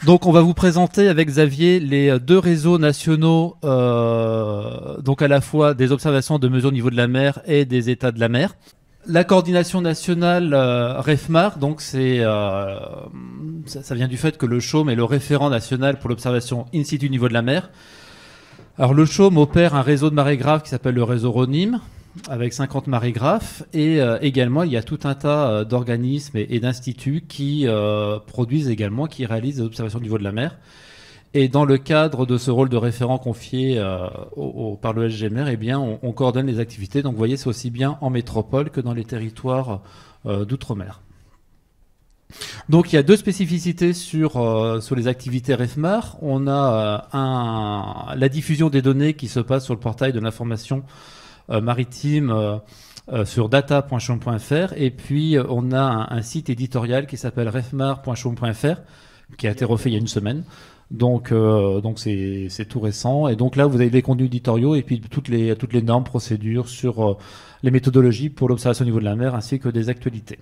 Donc on va vous présenter avec Xavier les deux réseaux nationaux, donc à la fois des observations de mesures au niveau de la mer et des états de la mer. La coordination nationale REFMAR, donc ça vient du fait que le CHOM est le référent national pour l'observation in situ au niveau de la mer. Alors le CHOM opère un réseau de marégraphes qui s'appelle le réseau RONIM, avec 50 marégraphes, et également il y a tout un tas d'organismes et d'instituts qui produisent également, qui réalisent des observations au niveau de la mer. Et dans le cadre de ce rôle de référent confié par le SGMR, eh bien, on coordonne les activités. Donc vous voyez, c'est aussi bien en métropole que dans les territoires d'outre-mer. Donc il y a deux spécificités sur les activités REFMAR. On a la diffusion des données qui se passe sur le portail de l'information maritime sur data.chom.fr, et puis on a un site éditorial qui s'appelle refmar.chom.fr qui a été refait il y a une semaine. Donc c'est tout récent, et donc là vous avez les contenus éditoriaux et puis toutes les normes, procédures sur les méthodologies pour l'observation au niveau de la mer ainsi que des actualités.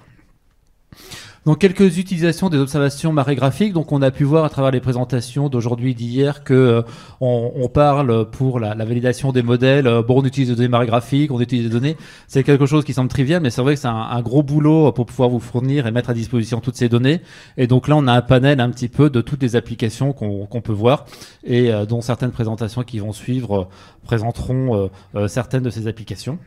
Donc quelques utilisations des observations marégraphiques. Donc on a pu voir à travers les présentations d'aujourd'hui, d'hier, que on parle pour la validation des modèles. On utilise des données marégraphiques, on utilise des données. C'est quelque chose qui semble trivial, mais c'est vrai que c'est un gros boulot pour pouvoir vous fournir et mettre à disposition toutes ces données. Et donc là, on a un panel un petit peu de toutes les applications qu'on peut voir, et dont certaines présentations qui vont suivre présenteront certaines de ces applications.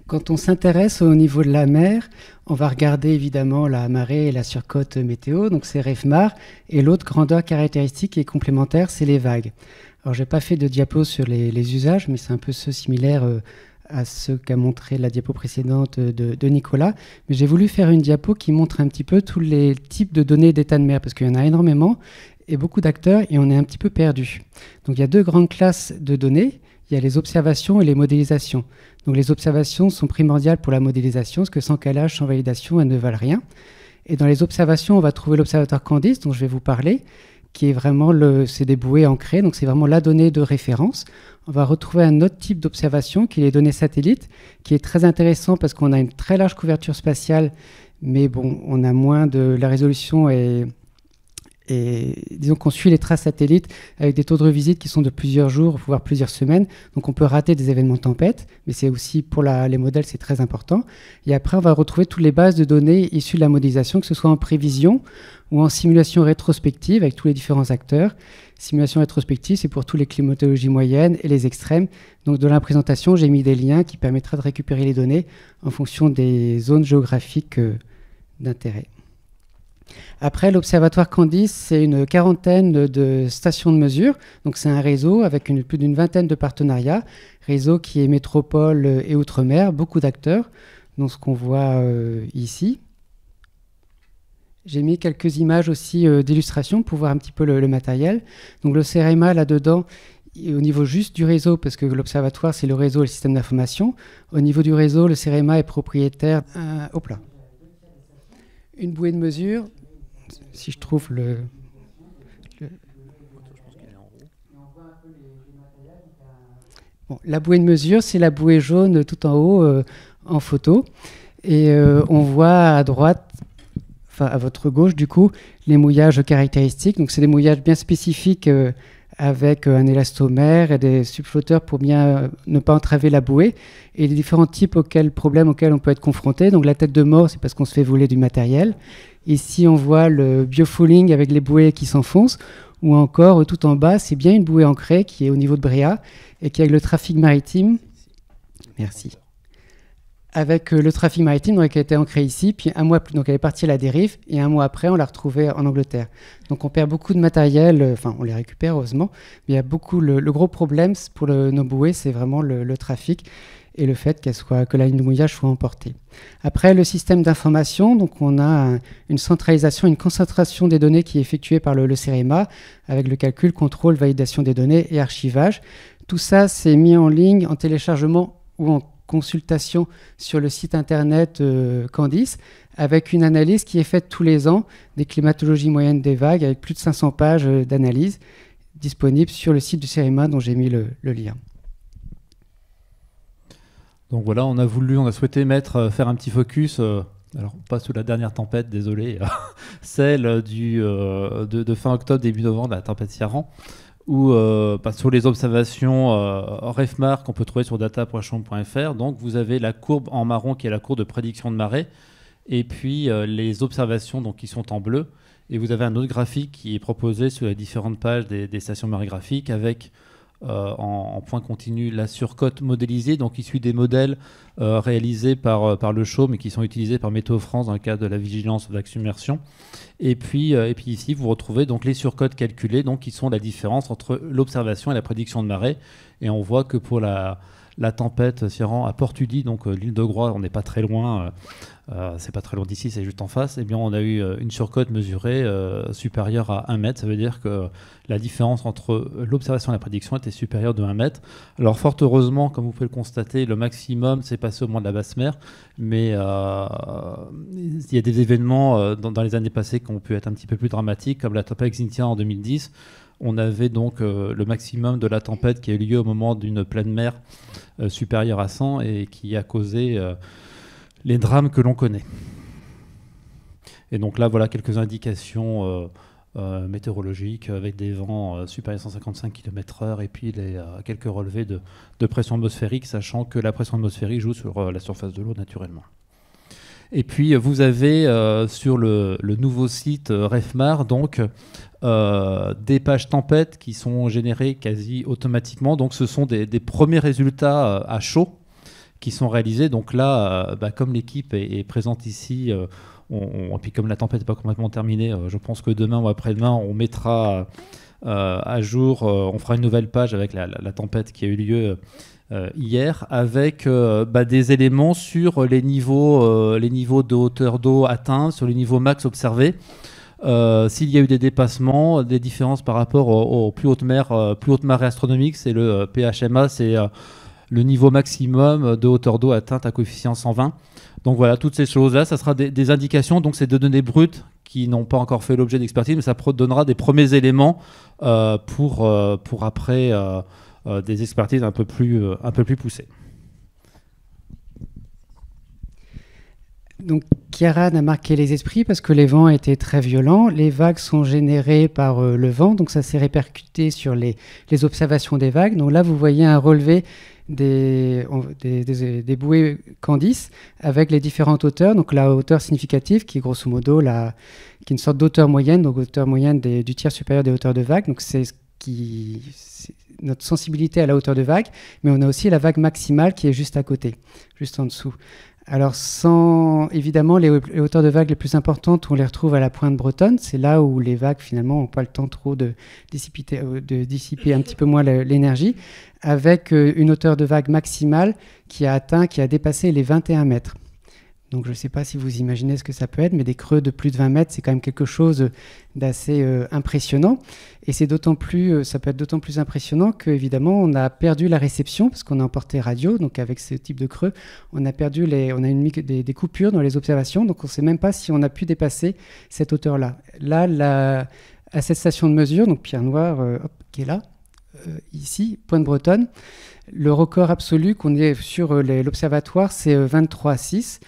Quand on s'intéresse au niveau de la mer, on va regarder évidemment la marée et la surcote météo, donc c'est REFMAR, et l'autre grandeur caractéristique et complémentaire, c'est les vagues. Alors j'ai pas fait de diapo sur les usages, mais c'est un peu ceux similaires à ceux qu'a montré la diapo précédente de Nicolas, mais j'ai voulu faire une diapo qui montre un petit peu tous les types de données d'état de mer, parce qu'il y en a énormément, et beaucoup d'acteurs, et on est un petit peu perdu. Donc il y a deux grandes classes de données. Il y a les observations et les modélisations. Donc les observations sont primordiales pour la modélisation, parce que sans calage, sans validation, elles ne valent rien. Et dans les observations, on va trouver l'observatoire Candice, dont je vais vous parler, qui est vraiment c'est des bouées ancrées, donc c'est vraiment la donnée de référence. On va retrouver un autre type d'observation, qui est les données satellites, qui est très intéressant parce qu'on a une très large couverture spatiale, mais bon, on a moins de la résolution et disons qu'on suit les traces satellites avec des taux de revisite qui sont de plusieurs jours, voire plusieurs semaines. Donc on peut rater des événements de tempête, mais c'est aussi pour les modèles, c'est très important. Et après, on va retrouver toutes les bases de données issues de la modélisation, que ce soit en prévision ou en simulation rétrospective avec tous les différents acteurs. Simulation rétrospective, c'est pour toutes les climatologies moyennes et les extrêmes. Donc dans la présentation, j'ai mis des liens qui permettraient de récupérer les données en fonction des zones géographiques d'intérêt. Après, l'Observatoire Candice, c'est une quarantaine de stations de mesure. Donc, c'est un réseau avec plus d'une vingtaine de partenariats. Réseau qui est métropole et outre-mer, beaucoup d'acteurs, dont ce qu'on voit ici. J'ai mis quelques images aussi d'illustration pour voir un petit peu le matériel. Donc, le CEREMA, là-dedans, au niveau juste du réseau, parce que l'Observatoire, c'est le réseau et le système d'information. Au niveau du réseau, le CEREMA est propriétaire... Une bouée de mesure, si je trouve Bon, la bouée de mesure, c'est la bouée jaune tout en haut en photo. Et on voit à droite, enfin à votre gauche du coup, les mouillages caractéristiques. Donc c'est des mouillages bien spécifiques avec un élastomère et des subflotteurs pour bien ne pas entraver la bouée, et les différents problèmes auxquels on peut être confronté. Donc la tête de mort, c'est parce qu'on se fait voler du matériel. Ici, on voit le biofouling avec les bouées qui s'enfoncent, ou encore tout en bas, c'est bien une bouée ancrée qui est au niveau de Bréa et qui, avec le trafic maritime, merci, avec le trafic maritime, donc, qui a été ancrée ici, puis un mois plus, donc elle est partie à la dérive, et un mois après, on l'a retrouvée en Angleterre. Donc on perd beaucoup de matériel, enfin on les récupère heureusement, mais il y a beaucoup, le gros problème pour nos bouées, c'est vraiment le trafic et le fait que la ligne de mouillage soit emportée. Après, le système d'information, donc on a une centralisation, une concentration des données qui est effectuée par le CEREMA, avec le calcul, contrôle, validation des données et archivage. Tout ça, c'est mis en ligne, en téléchargement ou en consultation sur le site internet Candice, avec une analyse qui est faite tous les ans des climatologies moyennes des vagues, avec plus de 500 pages d'analyse disponibles sur le site du CEREMA dont j'ai mis le lien. Donc voilà, on a souhaité faire un petit focus alors pas sous la dernière tempête, désolé, celle de fin octobre, début novembre, la tempête Ciarán, où sur les observations REFMAR qu'on peut trouver sur data.chambre.fr, donc vous avez la courbe en marron qui est la courbe de prédiction de marée, et puis les observations donc, qui sont en bleu, et vous avez un autre graphique qui est proposé sur les différentes pages des stations marégraphiques avec en point continu la surcote modélisée, donc issu des modèles réalisés par le CHO, mais qui sont utilisés par Météo France dans le cadre de la vigilance de la submersion. Et puis ici, vous retrouvez donc les surcotes calculées, donc qui sont la différence entre l'observation et la prédiction de marée. Et on voit que pour la tempête Ciarán à Port-Hudi, donc l'île de Groix, on n'est pas très loin. C'est pas très loin d'ici, c'est juste en face. Eh bien, on a eu une surcote mesurée supérieure à 1 mètre. Ça veut dire que la différence entre l'observation et la prédiction était supérieure de 1 mètre. Alors, fort heureusement, comme vous pouvez le constater, le maximum s'est passé au moment de la basse mer. Mais il y a des événements dans les années passées qui ont pu être un petit peu plus dramatiques, comme la tempête Xynthia en 2010. On avait donc le maximum de la tempête qui a eu lieu au moment d'une pleine mer supérieure à 100 et qui a causé les drames que l'on connaît. Et donc là, voilà quelques indications météorologiques avec des vents supérieurs à 155 km/h et puis quelques relevés de pression atmosphérique, sachant que la pression atmosphérique joue sur la surface de l'eau naturellement. Et puis vous avez sur le nouveau site REFMAR donc des pages tempêtes qui sont générées quasi automatiquement. Donc ce sont des premiers résultats à chaud qui sont réalisés. Donc là, comme l'équipe est présente ici, et puis comme la tempête n'est pas complètement terminée, je pense que demain ou après-demain, on mettra à jour, on fera une nouvelle page avec la tempête qui a eu lieu hier, avec des éléments sur les niveaux de hauteur d'eau atteints, sur les niveaux max observés. S'il y a eu des dépassements, des différences par rapport aux plus hautes marées astronomiques, c'est le PHMA, c'est le niveau maximum de hauteur d'eau atteinte à coefficient 120. Donc voilà, toutes ces choses-là, ça sera des indications, donc c'est des données brutes qui n'ont pas encore fait l'objet d'expertise, mais ça donnera des premiers éléments pour après des expertises un peu plus poussées. Donc Ciarán a marqué les esprits parce que les vents étaient très violents, les vagues sont générées par le vent, donc ça s'est répercuté sur les observations des vagues. Donc là, vous voyez un relevé des bouées Candice avec les différentes hauteurs. Donc la hauteur significative qui est grosso modo qui est une sorte d'auteur moyenne, donc hauteur moyenne du tiers supérieur des hauteurs de vague. Donc c'est notre sensibilité à la hauteur de vague, mais on a aussi la vague maximale qui est juste à côté, juste en dessous. Alors, évidemment, les hauteurs de vagues les plus importantes, on les retrouve à la pointe bretonne. C'est là où les vagues, finalement, n'ont pas le temps trop de dissiper un petit peu moins l'énergie, avec une hauteur de vague maximale qui a dépassé les 21 mètres. Donc, je ne sais pas si vous imaginez ce que ça peut être, mais des creux de plus de 20 mètres, c'est quand même quelque chose d'assez impressionnant. Et ça peut être d'autant plus impressionnant qu'évidemment, on a perdu la réception parce qu'on est en portée radio. Donc, avec ce type de creux, on a des coupures dans les observations. Donc, on ne sait même pas si on a pu dépasser cette hauteur-là. Là, à cette station de mesure, donc Pierre Noir, qui est là, ici, Pointe-Bretonne, le record absolu qu'on est sur l'observatoire, c'est 23,6.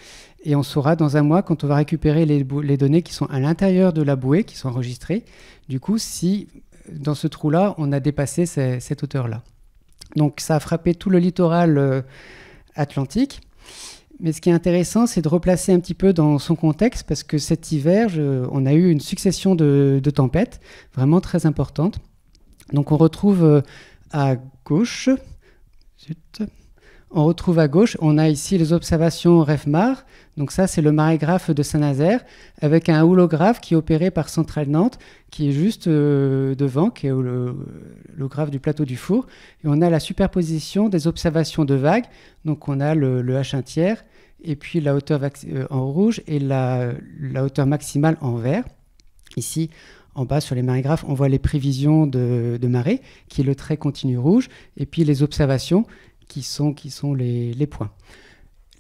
Et on saura dans un mois, quand on va récupérer les données qui sont à l'intérieur de la bouée, qui sont enregistrées, du coup, si dans ce trou-là, on a dépassé cette hauteur-là. Donc ça a frappé tout le littoral atlantique. Mais ce qui est intéressant, c'est de replacer un petit peu dans son contexte, parce que cet hiver, on a eu une succession de tempêtes, vraiment très importantes. Donc on retrouve à gauche... on a ici les observations REFMAR. Donc ça, c'est le marégraphe de Saint-Nazaire avec un houlographe qui est opéré par Centrale Nantes, qui est juste devant, qui est l'holographe du plateau du Four. Et on a la superposition des observations de vagues. Donc on a le H1 tiers, et puis la hauteur en rouge et la hauteur maximale en vert. Ici, en bas, sur les marégraphes, on voit les prévisions de marée, qui est le trait continu rouge, et puis les observations, qui sont les points.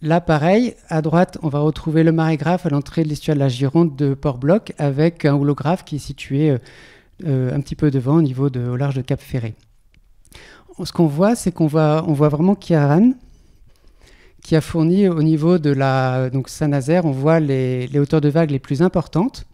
Là, pareil, à droite, on va retrouver le marégraphe à l'entrée de l'estuaire de la Gironde de Port-Bloc avec un houlographe qui est situé un petit peu devant, au large de Cap-Ferré. Ce qu'on voit, c'est on voit vraiment Ciarán qui a fourni au niveau de donc Saint-Nazaire, on voit les hauteurs de vagues les plus importantes.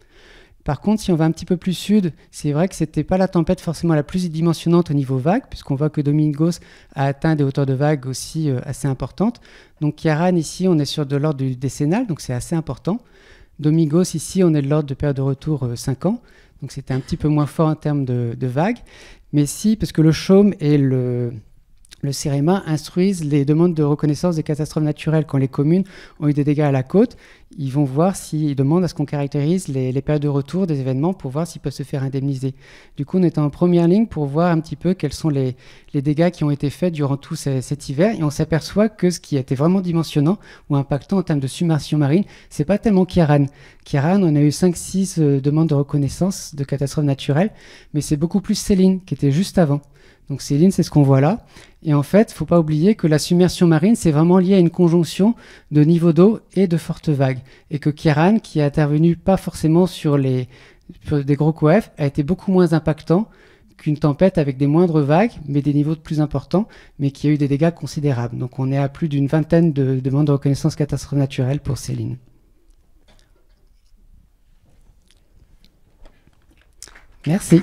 Par contre, si on va un petit peu plus sud, c'est vrai que ce n'était pas la tempête forcément la plus dimensionnante au niveau vague, puisqu'on voit que Domingos a atteint des hauteurs de vagues aussi assez importantes. Donc Ciarán, ici, on est sur de l'ordre du décennal, donc c'est assez important. Domingos, ici, on est de l'ordre de période de retour 5 ans, donc c'était un petit peu moins fort en termes de vagues. Mais si, parce que le Chaume et le CEREMA instruisent les demandes de reconnaissance des catastrophes naturelles quand les communes ont eu des dégâts à la côte. Ils vont voir s'ils demandent à ce qu'on caractérise les périodes de retour des événements pour voir s'ils peuvent se faire indemniser. Du coup, on est en première ligne pour voir un petit peu quels sont les dégâts qui ont été faits durant tout cet hiver. Et on s'aperçoit que ce qui a été vraiment dimensionnant ou impactant en termes de submersion marine, c'est pas tellement Ciarán. Ciarán, on a eu 5-6 demandes de reconnaissance de catastrophes naturelles, mais c'est beaucoup plus Céline qui était juste avant. Donc Céline, c'est ce qu'on voit là. Et en fait, il ne faut pas oublier que la submersion marine, c'est vraiment lié à une conjonction de niveau d'eau et de fortes vagues. Et que Ciarán, qui est intervenu pas forcément sur des gros coefs, a été beaucoup moins impactant qu'une tempête avec des moindres vagues, mais des niveaux plus importants, mais qui a eu des dégâts considérables. Donc on est à plus d'une vingtaine de demandes de reconnaissance catastrophe naturelle pour Céline. Merci.